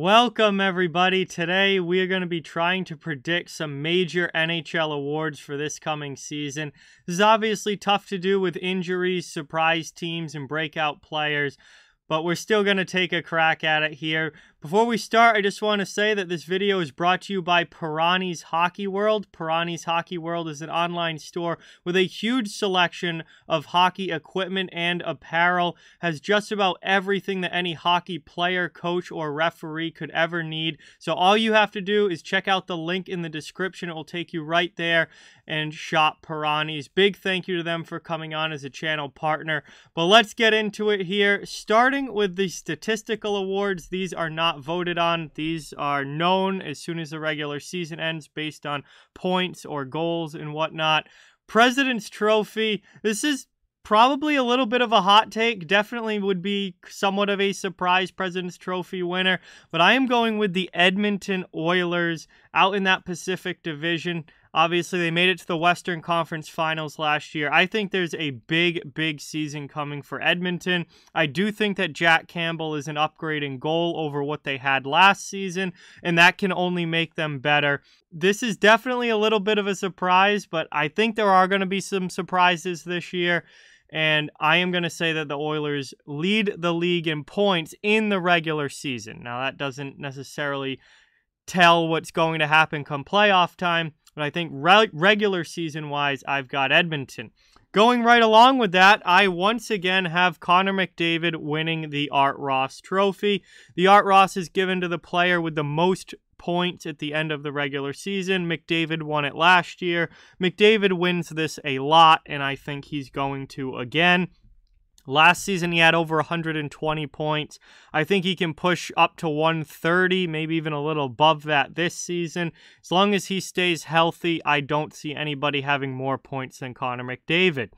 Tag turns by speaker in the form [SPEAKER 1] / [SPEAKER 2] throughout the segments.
[SPEAKER 1] Welcome, everybody. Today, we are going to be trying to predict some major NHL awards for this coming season. This is obviously tough to do with injuries, surprise teams, and breakout players, but we're still going to take a crack at it here. Before we start, I just want to say that this video is brought to you by Perani's Hockey World. Perani's Hockey World is an online store with a huge selection of hockey equipment and apparel. Has just about everything that any hockey player, coach, or referee could ever need. So all you have to do is check out the link in the description. It will take you right there and shop Perani's. Big thank you to them for coming on as a channel partner. But let's get into it here. Starting with the statistical awards, these are not voted on. These are known as soon as the regular season ends based on points or goals and whatnot. President's Trophy, this is probably a little bit of a hot take. Definitely would be somewhat of a surprise President's Trophy winner, but I am going with the Edmonton Oilers out in that Pacific Division. Obviously, they made it to the Western Conference Finals last year. I think there's a big season coming for Edmonton. I do think that Jack Campbell is an upgrade in goal over what they had last season, and that can only make them better. This is definitely a little bit of a surprise, but I think there are going to be some surprises this year, and I am going to say that the Oilers lead the league in points in the regular season. Now, that doesn't necessarily tell what's going to happen come playoff time, but I think regular season-wise, I've got Edmonton. Going right along with that, I once again have Connor McDavid winning the Art Ross Trophy. The Art Ross is given to the player with the most points at the end of the regular season. McDavid won it last year. McDavid wins this a lot, and I think he's going to again. Last season, he had over 120 points. I think he can push up to 130, maybe even a little above that this season. As long as he stays healthy, I don't see anybody having more points than Connor McDavid.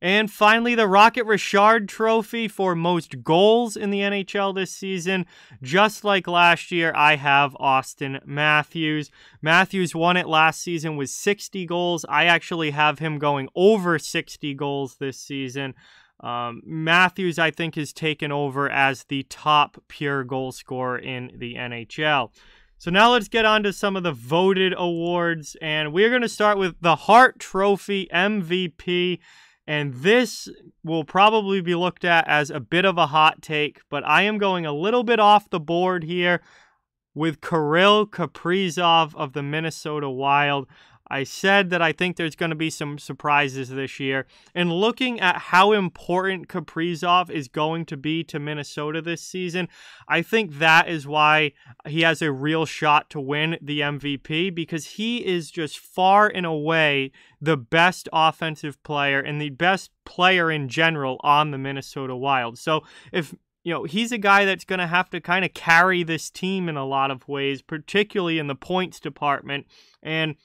[SPEAKER 1] And finally, the Rocket Richard Trophy for most goals in the NHL this season. Just like last year, I have Auston Matthews. Matthews won it last season with 60 goals. I actually have him going over 60 goals this season. Matthews, I think, has taken over as the top pure goal scorer in the NHL. So now let's get on to some of the voted awards, and we're going to start with the Hart Trophy MVP, and this will probably be looked at as a bit of a hot take, but I am going a little bit off the board here with Kirill Kaprizov of the Minnesota Wild. I said that I think there's going to be some surprises this year. And looking at how important Kaprizov is going to be to Minnesota this season, I think that is why he has a real shot to win the MVP, because he is just far and away the best offensive player and the best player in general on the Minnesota Wild. So if he's a guy that's going to have to kind of carry this team in a lot of ways, particularly in the points department. And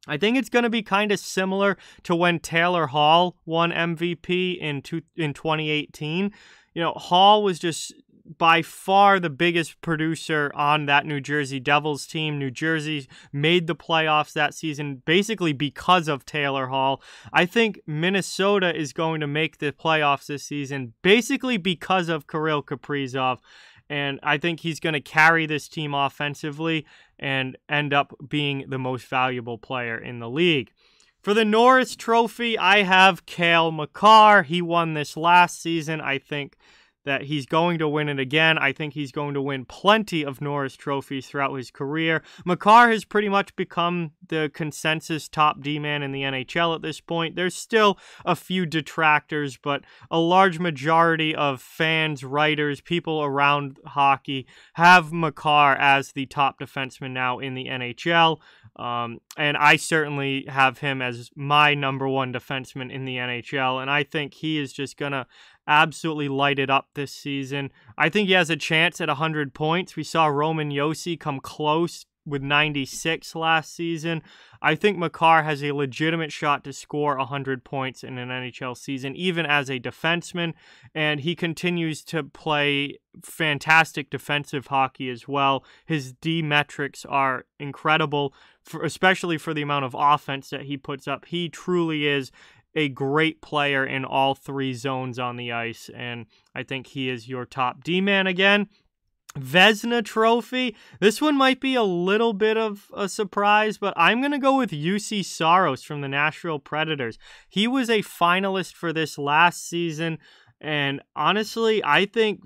[SPEAKER 1] I think it's going to be kind of similar to when Taylor Hall won MVP in 2018. Hall was just by far the biggest producer on that New Jersey Devils team. New Jersey made the playoffs that season basically because of Taylor Hall. I think Minnesota is going to make the playoffs this season basically because of Kirill Kaprizov. And I think he's going to carry this team offensively and end up being the most valuable player in the league. For the Norris Trophy, I have Cale Makar. He won this last season. I think that he's going to win it again. I think he's going to win plenty of Norris trophies throughout his career. Makar has pretty much become the consensus top D-man in the NHL at this point. There's still a few detractors, but a large majority of fans, writers, people around hockey have Makar as the top defenseman now in the NHL. And I certainly have him as my number one defenseman in the NHL, and I think he is just going to absolutely light it up this season. I think he has a chance at 100 points. We saw Roman Josi come close with 96 last season. I think Makar has a legitimate shot to score 100 points in an NHL season, even as a defenseman, and he continues to play fantastic defensive hockey as well. His D metrics are incredible, especially for the amount of offense that he puts up. He truly is a great player in all three zones on the ice, and I think he is your top D-man again. Vezina Trophy. This one might be a little bit of a surprise, but I'm going to go with UC Saros from the Nashville Predators. He was a finalist for this last season, and honestly, I think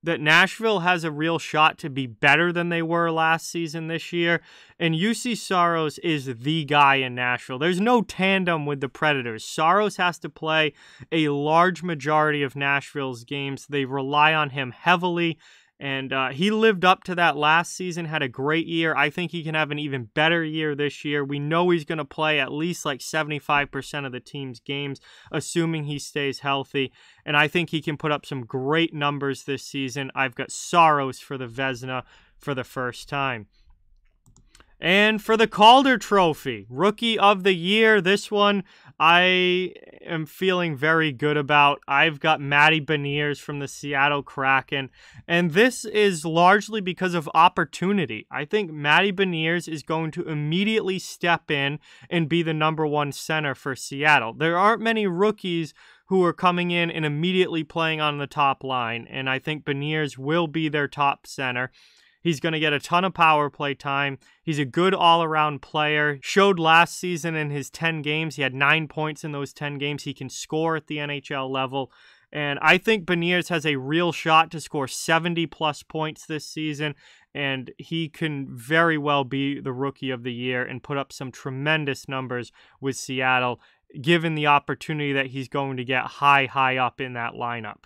[SPEAKER 1] that Nashville has a real shot to be better than they were last season this year, and UC Saros is the guy in Nashville. There's no tandem with the Predators. Saros has to play a large majority of Nashville's games. They rely on him heavily, and he lived up to that last season, had a great year. I think he can have an even better year this year. We know he's going to play at least like 75% of the team's games, assuming he stays healthy. And I think he can put up some great numbers this season. I've got Saros for the Vezina for the first time. And for the Calder Trophy, Rookie of the Year, this one I am feeling very good about. I've got Matty Beniers from the Seattle Kraken, and this is largely because of opportunity. I think Matty Beniers is going to immediately step in and be the #1 center for Seattle. There aren't many rookies who are coming in and immediately playing on the top line, and I think Beniers will be their top center. He's going to get a ton of power play time. He's a good all-around player. Showed last season in his 10 games. He had 9 points in those 10 games. He can score at the NHL level. And I think Beniers has a real shot to score 70-plus points this season. And he can very well be the Rookie of the Year and put up some tremendous numbers with Seattle, given the opportunity that he's going to get high up in that lineup.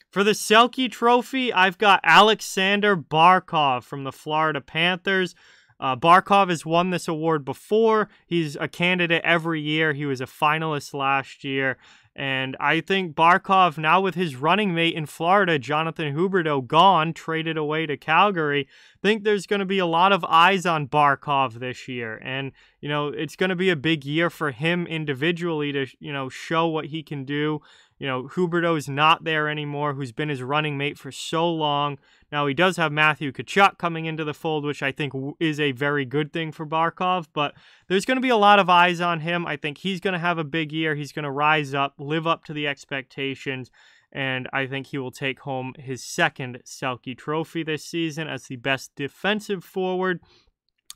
[SPEAKER 1] For the Selke Trophy, I've got Alexander Barkov from the Florida Panthers. Barkov has won this award before. He's a candidate every year. He was a finalist last year. And I think Barkov, now with his running mate in Florida, Jonathan Huberdeau, gone, traded away to Calgary, I think there's going to be a lot of eyes on Barkov this year. And, you know, it's going to be a big year for him individually to, you know, show what he can do. You know, Huberdeau is not there anymore, who's been his running mate for so long. Now, he does have Matthew Tkachuk coming into the fold, which I think is a very good thing for Barkov, but there's going to be a lot of eyes on him. I think he's going to have a big year. He's going to rise up, live up to the expectations, and I think he will take home his second Selke Trophy this season as the best defensive forward.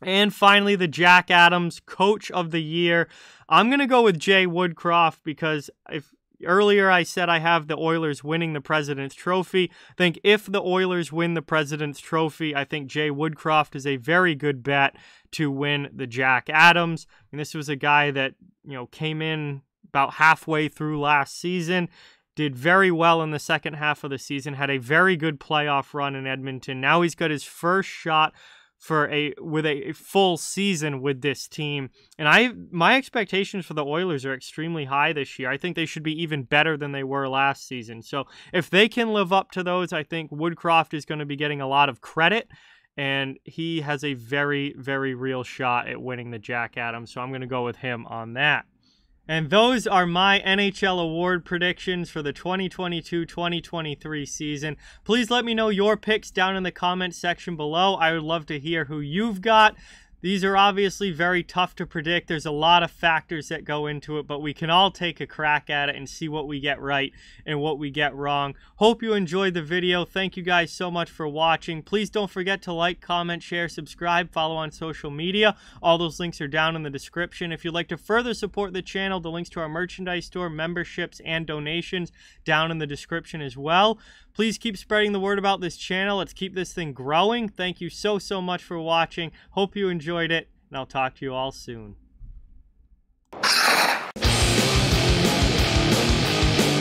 [SPEAKER 1] And finally, the Jack Adams Coach of the Year. I'm going to go with Jay Woodcroft because earlier I said I have the Oilers winning the President's Trophy. I think if the Oilers win the President's Trophy, I think Jay Woodcroft is a very good bet to win the Jack Adams. And this was a guy that, you know, came in about halfway through last season, did very well in the second half of the season, had a very good playoff run in Edmonton. Now he's got his first shot with a full season with this team. And my expectations for the Oilers are extremely high this year. I think they should be even better than they were last season. So if they can live up to those, I think Woodcroft is going to be getting a lot of credit. And he has a very, very real shot at winning the Jack Adams. So I'm going to go with him on that. And those are my NHL award predictions for the 2022-2023 season. Please let me know your picks down in the comments section below. I would love to hear who you've got. These are obviously very tough to predict. There's a lot of factors that go into it, but we can all take a crack at it and see what we get right and what we get wrong. Hope you enjoyed the video. Thank you guys so much for watching. Please don't forget to like, comment, share, subscribe, follow on social media. All those links are down in the description. If you'd like to further support the channel, the links to our merchandise store, memberships, and donations down in the description as well. Please keep spreading the word about this channel. Let's keep this thing growing. Thank you so much for watching. Hope you enjoyed it, and I'll talk to you all soon.